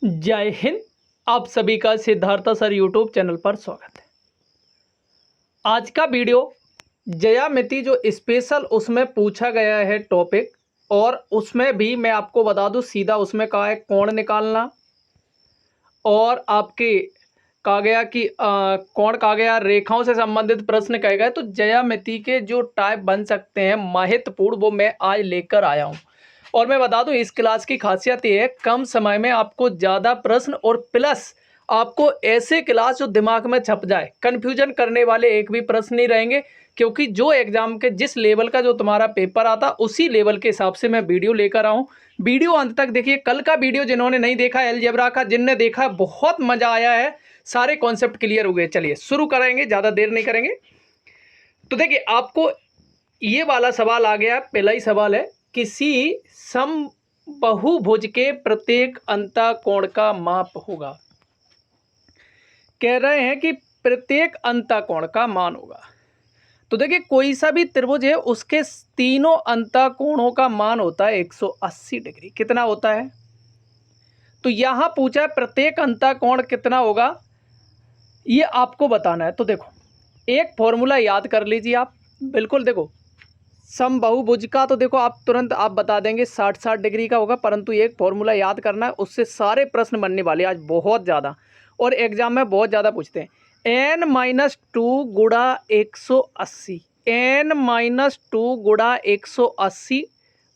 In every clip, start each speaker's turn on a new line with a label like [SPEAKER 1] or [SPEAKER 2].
[SPEAKER 1] जय हिंद। आप सभी का सिद्धार्थ सर यूट्यूब चैनल पर स्वागत है। आज का वीडियो ज्यामिति जो स्पेशल उसमें पूछा गया है टॉपिक, और उसमें भी मैं आपको बता दूं सीधा उसमें कहा है कोण निकालना, और आपके कहा गया कि कोण कहा गया रेखाओं से संबंधित प्रश्न कहे गए। तो ज्यामिति के जो टाइप बन सकते हैं महत्वपूर्ण, वो मैं आज लेकर आया हूँ। और मैं बता दूं इस क्लास की खासियत ये है, कम समय में आपको ज़्यादा प्रश्न और प्लस आपको ऐसे क्लास जो दिमाग में छप जाए, कन्फ्यूजन करने वाले एक भी प्रश्न नहीं रहेंगे। क्योंकि जो एग्जाम के जिस लेवल का जो तुम्हारा पेपर आता उसी लेवल के हिसाब से मैं वीडियो लेकर आऊँ। वीडियो अंत तक देखिए। कल का वीडियो जिन्होंने नहीं देखा अलजेब्रा का, जिनने देखा बहुत मज़ा आया है, सारे कॉन्सेप्ट क्लियर हो गए। चलिए शुरू करेंगे, ज़्यादा देर नहीं करेंगे। तो देखिए आपको ये वाला सवाल आ गया। पहला ही सवाल है, किसी समबाहुभुज के प्रत्येक अंतःकोण का माप होगा। कह रहे हैं कि प्रत्येक अंतःकोण का मान होगा। तो देखिए कोई सा भी त्रिभुज है उसके तीनों अंतःकोणों का मान होता है 180 डिग्री। कितना होता है? तो यहां पूछा है प्रत्येक अंतःकोण कितना होगा, ये आपको बताना है। तो देखो एक फॉर्मूला याद कर लीजिए आप। बिल्कुल देखो समबाहुभुज का तो देखो आप तुरंत आप बता देंगे 60-60 डिग्री का होगा, परंतु एक फॉर्मूला याद करना है, उससे सारे प्रश्न बनने वाले आज बहुत ज़्यादा, और एग्जाम में बहुत ज़्यादा पूछते हैं। n-2 गुणा 180, n-2 गुणा 180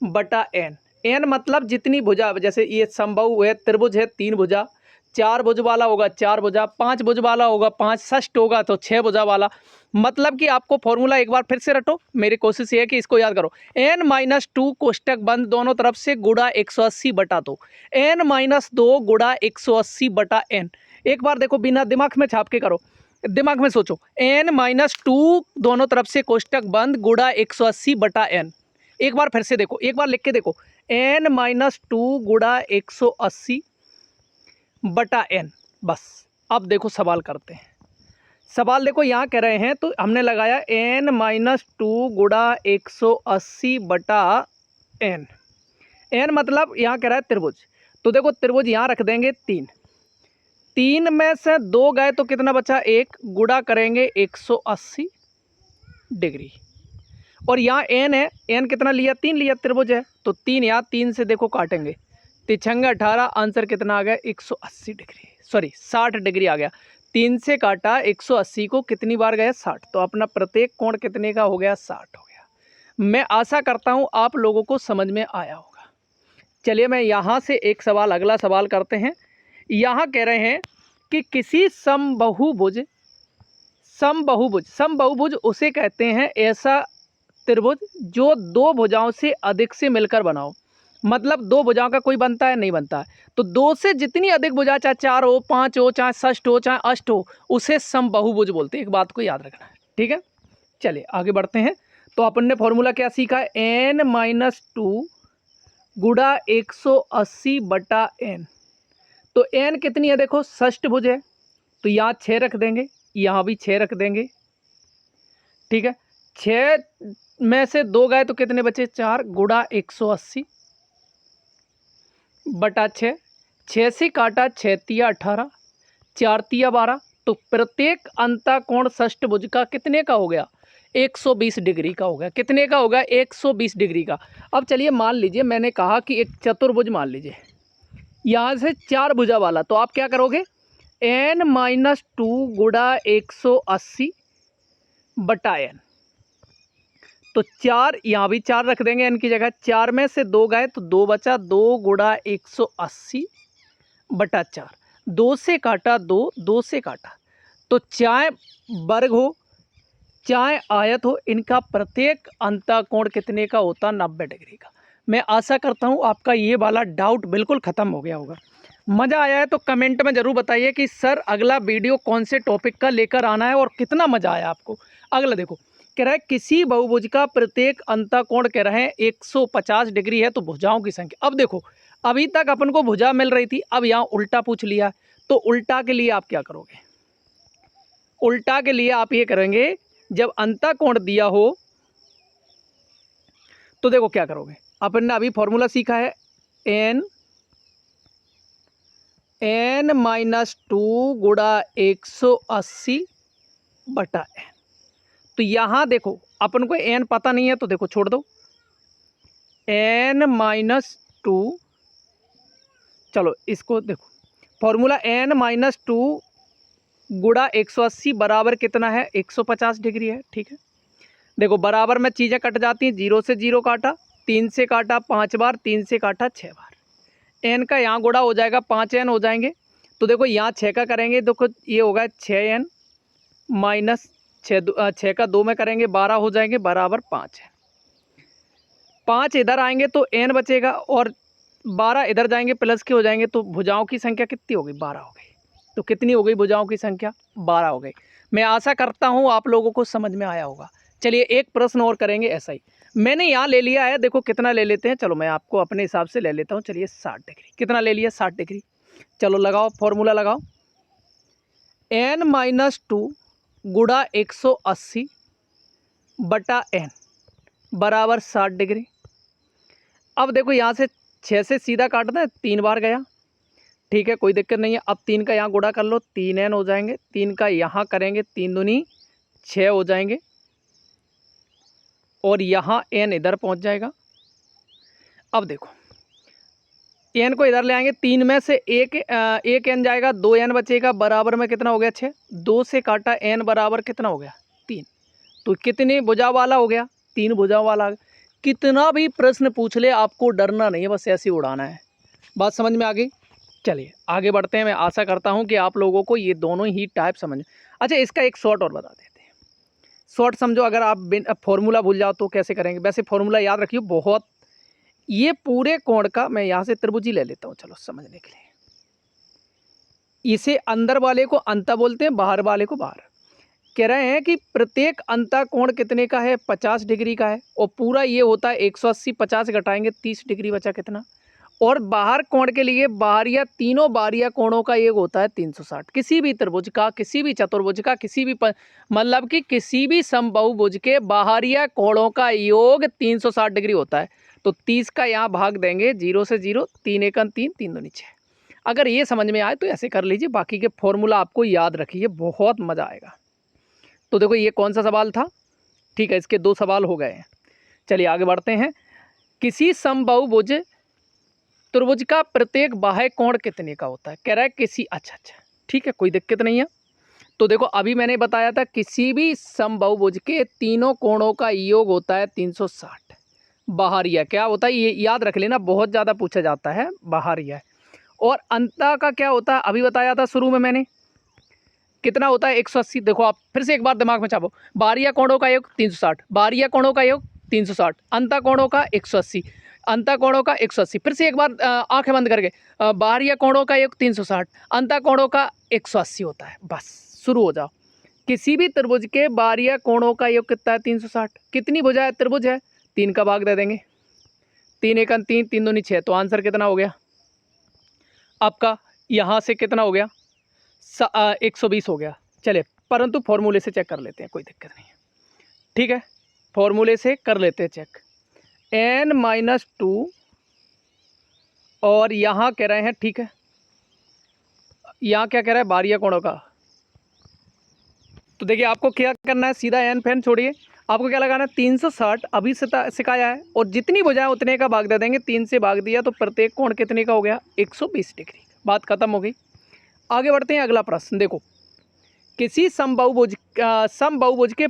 [SPEAKER 1] बटा n। n मतलब जितनी भुजा, जैसे ये समबाहु है, त्रिभुज है, 3 भुजा, 4 भुज वाला होगा 4 भुजा, 5 भुज वाला होगा 5, षष्ठ होगा तो 6 भुजा वाला। मतलब कि आपको फॉर्मूला एक बार फिर से रटो, मेरी कोशिश ये है कि इसको याद करो। n-2 कोष्टक बंद दोनों तरफ से गुणा 180 बटा 2, n-2 गुणा 180 बटा n। एक बार देखो बिना दिमाग में छाप के करो, दिमाग में सोचो। n-2 दोनों तरफ से कोष्टक बंद गुणा 180 बटा n। एक बार फिर से देखो, एक बार लिख के देखो, n-2 गुणा 180 बटा n। बस अब देखो सवाल करते हैं। सवाल देखो यहाँ कह रहे हैं, तो हमने लगाया n-2 गुणा 180 बटा n। n मतलब यहाँ कह रहा है त्रिभुज। तो देखो त्रिभुज यहाँ रख देंगे 3, 3 में से 2 गए तो कितना बचा 1, गुणा करेंगे 180 डिग्री। और यहाँ n है, n कितना लिया 3 लिया, त्रिभुज है तो 3 यहाँ 3 से देखो काटेंगे, तिछंगा 18, आंसर कितना आ गया 180 डिग्री, सॉरी 60 डिग्री आ गया। 3 से काटा 180 को, कितनी बार गया 60, तो अपना प्रत्येक कोण कितने का हो गया 60 हो गया। मैं आशा करता हूँ आप लोगों को समझ में आया होगा। चलिए मैं यहाँ से एक सवाल, अगला सवाल करते हैं। यहाँ कह रहे हैं कि किसी समबाहुभुज, समबाहुभुज, समबाहुभुज उसे कहते हैं ऐसा त्रिभुज जो दो भुजाओं से अधिक से मिलकर बना हो। मतलब दो भुजाओं का कोई बनता है नहीं बनता है, तो दो से जितनी अधिक भुजा, चाहे 4 हो, 5 हो, चाहे षष्ठ हो, चाहे अष्ट हो, उसे समबाहुभुज बोलते हैं। एक बात को याद रखना है, ठीक है। चलिए आगे बढ़ते हैं। तो अपन ने फॉर्मूला क्या सीखा है, n-2 गुणा 180 बटा n। तो n कितनी है देखो, षष्ठ भुज है, तो यहाँ 6 रख देंगे, यहाँ भी 6 रख देंगे, ठीक है। 6 में से 2 गए तो कितने बचे 4, गुणा 180 बटा 6, 6 से काटा 6 तिया 18, 4 तिया 12, तो प्रत्येक अंतःकोण षष्ठभुज का कितने का हो गया 120 डिग्री का हो गया। कितने का होगा 120 डिग्री का। अब चलिए मान लीजिए मैंने कहा कि एक चतुर्भुज मान लीजिए, यहाँ से 4 भुजा वाला, तो आप क्या करोगे n-2 गुणा 180 बटा n। तो 4 यहाँ भी 4 रख देंगे n की जगह, 4 में से 2 गए तो 2 बचा, 2 गुणा 180 बटा 4, 2 से काटा 2, 2 से काटा, तो चाहे वर्ग हो चाहे आयत हो, इनका प्रत्येक अंतःकोण कितने का होता 90 डिग्री का। मैं आशा करता हूँ आपका ये वाला डाउट बिल्कुल ख़त्म हो गया होगा। मज़ा आया है तो कमेंट में ज़रूर बताइए कि सर अगला वीडियो कौन से टॉपिक का लेकर आना है और कितना मज़ा आया आपको। अगला देखो, कह रहा है किसी बहुभुज का प्रत्येक अंतःकोण कह रहे हैं 150 डिग्री है, तो भुजाओं की संख्या। अब देखो अभी तक अपन को भुजा मिल रही थी, अब यहाँ उल्टा पूछ लिया, तो उल्टा के लिए आप क्या करोगे, उल्टा के लिए आप ये करेंगे, जब अंतःकोण दिया हो तो देखो क्या करोगे। अपन ने अभी फॉर्मूला सीखा है n-2 गुणा 180 बटा n। तो यहाँ देखो अपन को n पता नहीं है तो देखो छोड़ दो, n-2, चलो इसको देखो फॉर्मूला n-2 गुणा 180 बराबर कितना है 150 डिग्री है। ठीक है, देखो बराबर में चीज़ें कट जाती हैं, 0 से 0 काटा, 3 से काटा 5 बार, 3 से काटा 6 बार। n का यहाँ गुणा हो जाएगा 5n हो जाएंगे। तो देखो यहाँ 6 का करेंगे, देखो ये होगा 6n माइनस 6 का 2 में करेंगे 12 हो जाएंगे, बराबर 5 है। 5 इधर आएंगे तो n बचेगा और 12 इधर जाएंगे प्लस के हो जाएंगे, तो भुजाओं की संख्या कितनी हो गई 12 हो गई। तो कितनी हो गई भुजाओं की संख्या 12 हो गई। मैं आशा करता हूँ आप लोगों को समझ में आया होगा। चलिए एक प्रश्न और करेंगे ऐसा ही, मैंने यहाँ ले लिया है, देखो कितना ले लेते हैं, चलो मैं आपको अपने हिसाब से ले लेता हूँ। चलिए 60 डिग्री, कितना ले लिया 60 डिग्री। चलो लगाओ फॉर्मूला लगाओ, n-2 गुणा 180 बटा n बराबर 60 डिग्री। अब देखो यहाँ से 6 से सीधा काटना है, 3 बार गया, ठीक है कोई दिक्कत नहीं है। अब 3 का यहाँ गुणा कर लो, 3n हो जाएंगे, 3 का यहाँ करेंगे 3 दूनी 6 हो जाएंगे, और यहाँ n इधर पहुँच जाएगा। अब देखो n को इधर ले आएंगे, 3 में से एक n जाएगा, 2n बचेगा, बराबर में कितना हो गया 6, 2 से काटा n बराबर कितना हो गया 3। तो कितनी भुजा वाला हो गया 3 भुजा वाला। कितना भी प्रश्न पूछ ले आपको डरना नहीं है, बस ऐसे ही उड़ाना है। बात समझ में आ गई? चलिए आगे बढ़ते हैं। मैं आशा करता हूँ कि आप लोगों को ये दोनों ही टाइप समझ। अच्छा इसका एक शॉर्ट और बता देते हैं, शॉर्ट समझो। अगर आप फॉर्मूला भूल जाओ तो कैसे करेंगे, वैसे फॉर्मूला याद रखिए बहुत। ये पूरे कोण का मैं यहाँ से त्रिभुज ही ले लेता हूँ, चलो समझने के लिए। इसे अंदर वाले को अंता बोलते हैं, बाहर वाले को बाहर। कह रहे हैं कि प्रत्येक अंता कोण कितने का है 50 डिग्री का है, और पूरा ये होता है 180, 50 घटाएंगे 30 डिग्री, बचा कितना। और बाहर कोण के लिए बाहरिया, तीनों बाहरिया कोणों का योग होता है 360। किसी भी त्रिभुज का, किसी भी चतुर्भुज का, किसी भी मतलब कि किसी भी समबाहुभुज के बाहरिया कोणों का योग 360 डिग्री होता है। तो 30 का यहाँ भाग देंगे, 0 से 0, 3 एकम 3, 3 दूनी 6। अगर ये समझ में आए तो ऐसे कर लीजिए, बाकी के फॉर्मूला आपको याद रखिए, बहुत मज़ा आएगा। तो देखो ये कौन सा सवाल था, ठीक है इसके 2 सवाल हो गए हैं। चलिए आगे बढ़ते हैं। किसी समबाहुभुज त्रिभुज का प्रत्येक बाह्य कोण कितने का होता है, कह रहा है किसी। अच्छा ठीक है कोई दिक्कत नहीं है। तो देखो अभी मैंने बताया था किसी भी समबाहुभुज के तीनों कोणों का योग होता है 360। बाहरिया क्या होता है ये याद रख लेना, बहुत ज़्यादा पूछा जाता है बाहरिया। और अंता का क्या होता है अभी बताया था शुरू में मैंने, कितना होता है 180। देखो आप फिर से एक बार दिमाग में छापो, बाहरिया कोणों का योग 360, बाहरिया कोणों का योग 360, अंता कोणों का 180, अंता कोणों का 180। फिर से एक बार आंखें बंद करके, बाहरिया कोणों का योग 360, अंता कोणों का 180 होता है। बस शुरू हो जाओ। किसी भी त्रिभुज के बाहरिया कोणों का योग कितना है 360। कितनी भुजा है त्रिभुज है, 3 का भाग दे देंगे, 3 एकम 3, 3 दूनी 6। तो आंसर कितना हो गया आपका, यहाँ से कितना हो गया 120 हो गया। चलिए परंतु फॉर्मूले से चेक कर लेते हैं, कोई दिक्कत नहीं है, ठीक है फॉर्मूले से कर लेते हैं चेक। n-2 और यहाँ कह रहे हैं, ठीक है यहाँ क्या कह रहा है बाहरिया कोणों का। तो देखिए आपको क्या करना है, सीधा n फैन छोड़िए, आपको क्या लगाना है 360 अभी सिखाया है, और जितनी भुजाएं उतने का भाग दे देंगे। 3 से भाग दिया तो प्रत्येक कोण कितने का हो गया 120 डिग्री। बात खत्म हो गई। आगे बढ़ते हैं अगला प्रश्न। देखो किसी समबाहुभुज के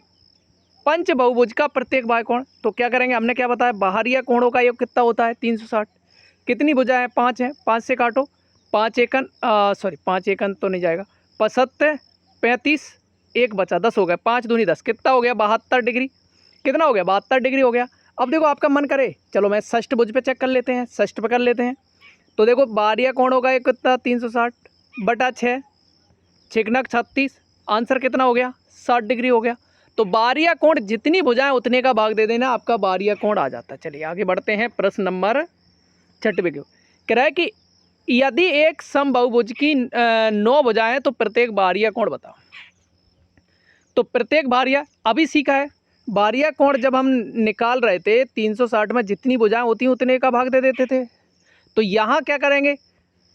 [SPEAKER 1] पंचबाहुभुज का प्रत्येक बाह्य कोण। तो क्या करेंगे, हमने क्या बताया बाहरिया कोणों का योग कितना होता है 360। कितनी भुजा है 5 है, 5 से काटो, 5 एकन 5 एकन तो नहीं जाएगा, 75, 35, एक बचा 10 हो गया, 5 दूनी 10, कितना हो गया 72 डिग्री। कितना हो गया 72 डिग्री हो गया। अब देखो आपका मन करे, चलो मैं षष्ठ भुज पे चेक कर लेते हैं, षष्ठ पे कर लेते हैं। तो देखो बाहरिया कोणों का योग कितना 360 बटा 6, 6 36, आंसर कितना हो गया 60 डिग्री हो गया। तो बाहरिया कोण जितनी भुजाएं उतने का भाग दे देना, आपका बाहरिया कोण आ जाता है। चलिए आगे बढ़ते हैं प्रश्न नंबर 6 पे। कह रहा है कि यदि एक समबाहुभुज की 9 भुजाएं तो प्रत्येक बाहरिया कोण बताओ। तो प्रत्येक बाहरिया अभी सीखा है, बाहरिया कोण जब हम निकाल रहे थे 360 में जितनी भुजाएं होती हैं उतने का भाग दे देते थे। तो यहाँ क्या करेंगे,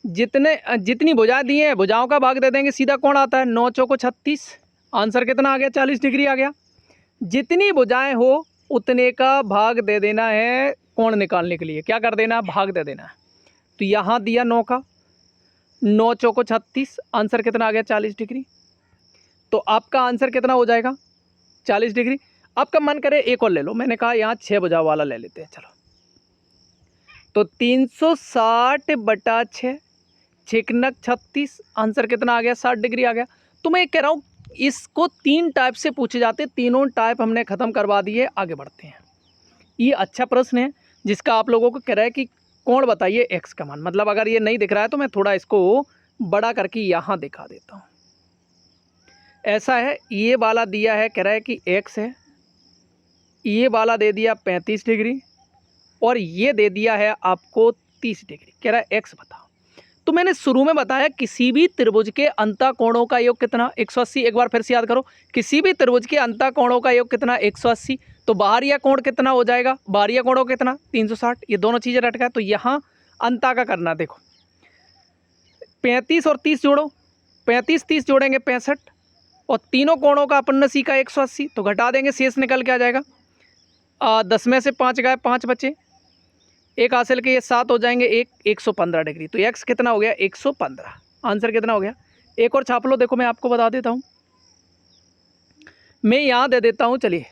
[SPEAKER 1] जितनी भुजा दी हैं भुजाओं का भाग दे देंगे, सीधा कोण आता है 9 चौको 36। आंसर कितना आ गया? 40 डिग्री आ गया। जितनी भुजाएं हो उतने का भाग दे देना है कोण निकालने के लिए। क्या कर देना? भाग दे देना है। तो यहाँ दिया 9 का, 9 चौको 36, आंसर कितना आ गया? 40 डिग्री। तो आपका आंसर कितना हो जाएगा? 40 डिग्री। आपका मन करे एक और ले लो, मैंने कहा यहाँ 6 भुजाओं वाला ले लेते हैं। चलो, तो 360/6, 6 36, आंसर कितना आ गया? 60 डिग्री आ गया। तो मैं कह रहा हूँ इसको 3 टाइप से पूछे जाते, तीनों टाइप हमने ख़त्म करवा दिए। आगे बढ़ते हैं। ये अच्छा प्रश्न है जिसका आप लोगों को कह रहा है कि कोण बताइए एक्स का मान। मतलब अगर ये नहीं दिख रहा है तो मैं थोड़ा इसको बड़ा करके यहाँ दिखा देता हूँ। ऐसा है, ये वाला दिया है, कह रहा है कि एक्स है, ये वाला दे दिया 35 डिग्री और ये दे दिया है आपको 30 डिग्री। कह रहा है एक्स बताओ। तो मैंने शुरू में बताया किसी भी त्रिभुज के अंतःकोणों का योग कितना? 180। एक बार फिर से याद करो, किसी भी त्रिभुज के अंतःकोणों का योग कितना? 180। तो बाहरिया कोण कितना हो जाएगा? बाहरिया कोणों कितना? 360। ये दोनों चीज़ें रट गए। तो यहाँ अंता का करना, देखो 35 और 30 जोड़ो, 35 30 जोड़ेंगे 65 और तीनों कोणों का अपन ने सीखा 180। तो घटा देंगे, शेष निकल के आ जाएगा। 10 में से 5 गए, 5 बचे, एक हासिल के ये 7 हो जाएंगे, 115 डिग्री। तो एक्स कितना हो गया? 115। आंसर कितना हो गया? एक और छाप लो, देखो मैं आपको बता देता हूँ, मैं यहाँ दे देता हूँ। चलिए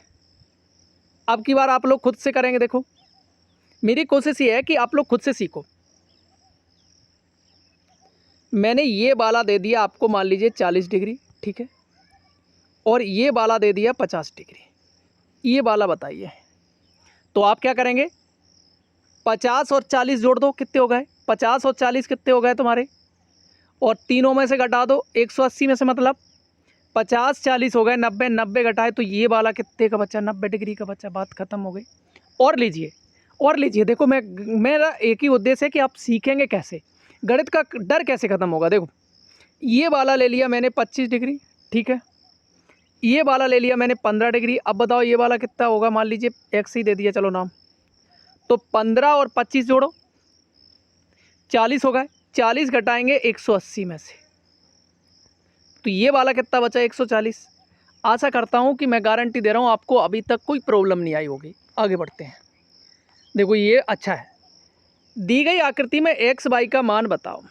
[SPEAKER 1] अब की बार आप लोग खुद से करेंगे। देखो मेरी कोशिश ये है कि आप लोग खुद से सीखो। मैंने ये वाला दे दिया आपको, मान लीजिए 40 डिग्री, ठीक है, और ये वाला दे दिया 50 डिग्री। ये वाला बताइए। तो आप क्या करेंगे? 50 और 40 जोड़ दो, कितने हो गए? 50 और 40 कितने हो गए तुम्हारे? और तीनों में से घटा दो 180 में से, मतलब 50 40 हो गए, 90 90 घटाए तो ये वाला कितने का बचा? 90 डिग्री का बचा। बात खत्म हो गई। और लीजिए, और लीजिए। देखो मेरा एक ही उद्देश्य है कि आप सीखेंगे कैसे, गणित का डर कैसे खत्म होगा। देखो ये वाला ले लिया मैंने 25 डिग्री, ठीक है, ये वाला ले लिया मैंने 15 डिग्री। अब बताओ ये वाला कितना होगा? मान लीजिए एक्स ही दे दिया, चलो नाम। तो 15 और 25 जोड़ो, 40 हो गए, 40 घटाएंगे 180 में से, तो ये वाला कितना बचा? 140। आशा करता हूँ कि मैं गारंटी दे रहा हूँ आपको अभी तक कोई प्रॉब्लम नहीं आई होगी। आगे बढ़ते हैं। देखो ये अच्छा है, दी गई आकृति में एक्स वाई का मान बताओ।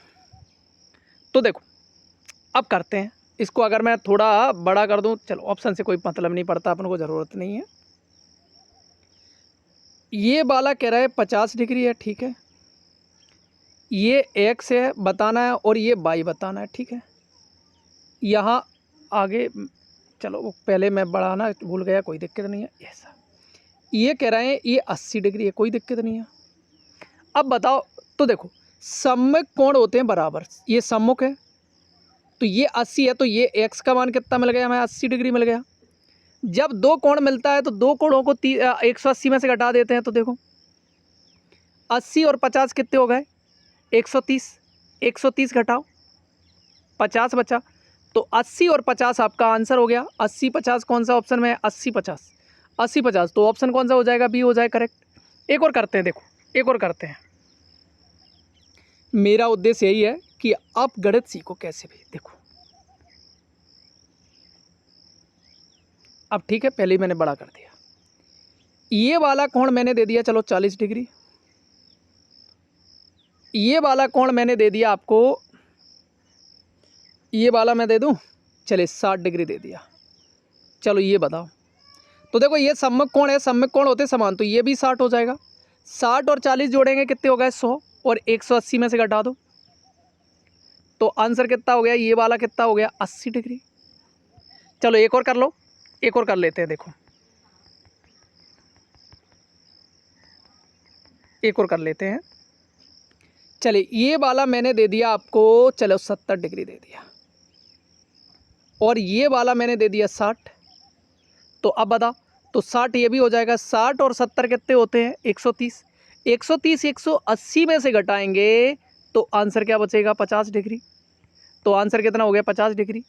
[SPEAKER 1] तो देखो अब करते हैं इसको। अगर मैं थोड़ा बड़ा कर दूं, चलो ऑप्शन से कोई मतलब नहीं पड़ता, अपन को ज़रूरत नहीं है। ये वाला कह रहा है 50 डिग्री है, ठीक है, ये एक्स है बताना है और ये वाई बताना है, ठीक है। यहाँ आगे चलो, पहले मैं बढ़ाना भूल गया, कोई दिक्कत नहीं है। ऐसा ये कह रहे हैं ये 80 डिग्री है, कोई दिक्कत नहीं है। अब बताओ, तो देखो सम्मुख कोण होते हैं बराबर, ये सम्मुख है तो ये 80 है, तो ये एक्स का मान कितना मिल गया हमें? 80 डिग्री मिल गया। जब दो कोण मिलता है तो दो कोणों को 180 में से घटा देते हैं। तो देखो 80 और 50 कितने हो गए? 130। 130 घटाओ 50 बचा, तो 80 और 50 आपका आंसर हो गया। 80 50 कौन सा ऑप्शन में है? 80 50, 80 50, तो ऑप्शन कौन सा हो जाएगा? बी हो जाए करेक्ट। एक और करते हैं, देखो एक और करते हैं। मेरा उद्देश्य यही है कि आप गणित सीखो कैसे भी। देखो अब ठीक है, पहले ही मैंने बड़ा कर दिया। ये वाला कोण मैंने दे दिया चलो 40 डिग्री, ये वाला कोण मैंने दे दिया आपको, ये वाला मैं दे दूं, चलिए 60 डिग्री दे दिया। चलो ये बताओ, तो देखो ये सम्मुख कोण है, सम्मुख कोण होते समान, तो ये भी 60 हो जाएगा। 60 और 40 जोड़ेंगे कितने हो गए? 100, और 180 में से घटा दो तो आंसर कितना हो गया? ये वाला कितना हो गया? 80 डिग्री। चलो एक और कर लो, एक और कर लेते हैं। देखो एक और कर लेते हैं। चलिए ये वाला मैंने दे दिया आपको, चलो 70 डिग्री दे दिया, और ये वाला मैंने दे दिया 60। तो अब बता, तो 60 ये भी हो जाएगा। 60 और 70 कितने होते हैं? 130। 130 180 में से घटाएंगे तो आंसर क्या बचेगा? 50 डिग्री। तो आंसर कितना हो गया? 50 डिग्री।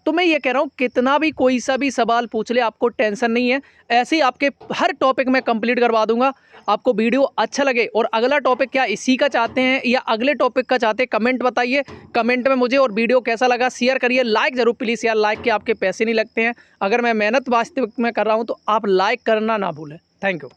[SPEAKER 1] तो मैं ये कह रहा हूँ कितना भी कोई सा भी सवाल पूछ ले, आपको टेंशन नहीं है, ऐसे ही आपके हर टॉपिक में कंप्लीट करवा दूंगा। आपको वीडियो अच्छा लगे और अगला टॉपिक क्या इसी का चाहते हैं या अगले टॉपिक का चाहते हैं, कमेंट बताइए कमेंट में मुझे। और वीडियो कैसा लगा शेयर करिए, लाइक ज़रूर प्लीज़ यार, लाइक के आपके पैसे नहीं लगते हैं। अगर मैं मेहनत वास्तविक में कर रहा हूँ तो आप लाइक करना ना भूलें। Thank you.